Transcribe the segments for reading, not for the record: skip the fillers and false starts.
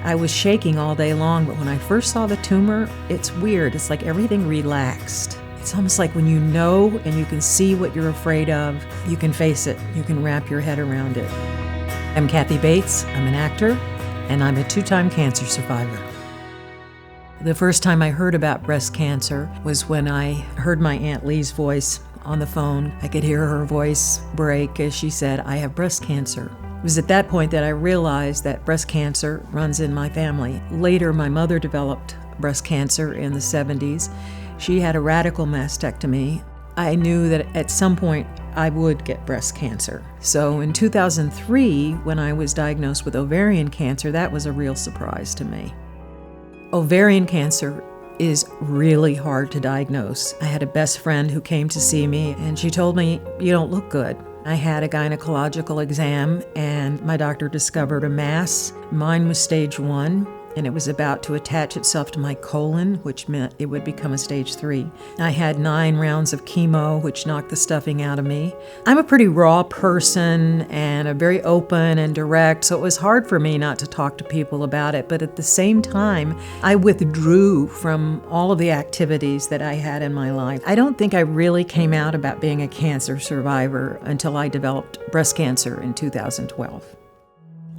I was shaking all day long, but when I first saw the tumor, it's weird. It's like everything relaxed. It's almost like when you know and you can see what you're afraid of, you can face it. You can wrap your head around it. I'm Kathy Bates. I'm an actor, and I'm a 2-time cancer survivor. The first time I heard about breast cancer was when I heard my Aunt Lee's voice on the phone. I could hear her voice break as she said, "I have breast cancer." It was at that point that I realized that breast cancer runs in my family. Later, my mother developed breast cancer in the 70s. She had a radical mastectomy. I knew that at some point I would get breast cancer. So in 2003, when I was diagnosed with ovarian cancer, that was a real surprise to me. Ovarian cancer is really hard to diagnose. I had a best friend who came to see me, and she told me, "You don't look good." I had a gynecological exam, and my doctor discovered a mass. Mine was stage 1, and it was about to attach itself to my colon, which meant it would become a stage 3. I had 9 rounds of chemo, which knocked the stuffing out of me. I'm a pretty raw person and a very open and direct, so it was hard for me not to talk to people about it. But at the same time, I withdrew from all of the activities that I had in my life. I don't think I really came out about being a cancer survivor until I developed breast cancer in 2012.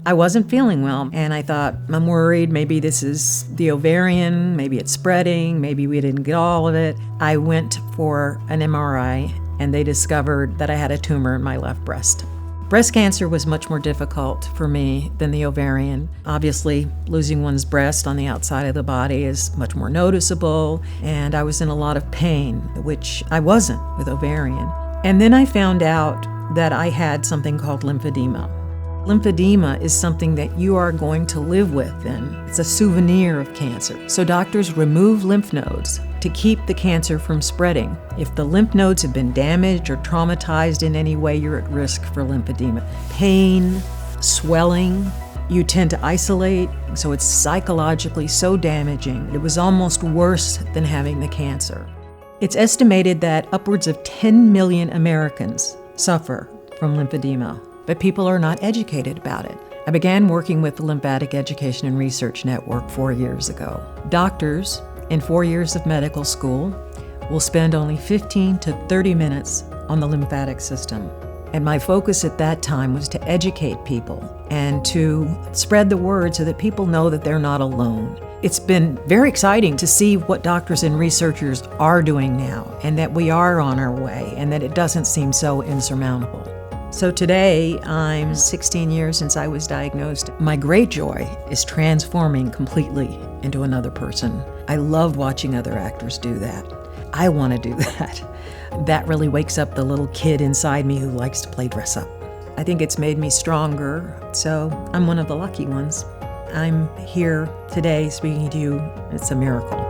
I wasn't feeling well, and I thought, I'm worried, maybe this is the ovarian, maybe it's spreading, maybe we didn't get all of it. I went for an MRI, and they discovered that I had a tumor in my left breast. Breast cancer was much more difficult for me than the ovarian. Obviously, losing one's breast on the outside of the body is much more noticeable, and I was in a lot of pain, which I wasn't with ovarian. And then I found out that I had something called lymphedema. Lymphedema is something that you are going to live with, and it's a souvenir of cancer. So doctors remove lymph nodes to keep the cancer from spreading. If the lymph nodes have been damaged or traumatized in any way, you're at risk for lymphedema. Pain, swelling, you tend to isolate, so it's psychologically so damaging. It was almost worse than having the cancer. It's estimated that upwards of 10 million Americans suffer from lymphedema, but people are not educated about it. I began working with the Lymphatic Education and Research Network 4 years ago. Doctors in 4 years of medical school will spend only 15 to 30 minutes on the lymphatic system. And my focus at that time was to educate people and to spread the word so that people know that they're not alone. It's been very exciting to see what doctors and researchers are doing now, and that we are on our way, and that it doesn't seem so insurmountable. So today, I'm 16 years since I was diagnosed. My great joy is transforming completely into another person. I love watching other actors do that. I want to do that. That really wakes up the little kid inside me who likes to play dress up. I think it's made me stronger, so I'm one of the lucky ones. I'm here today speaking to you. It's a miracle.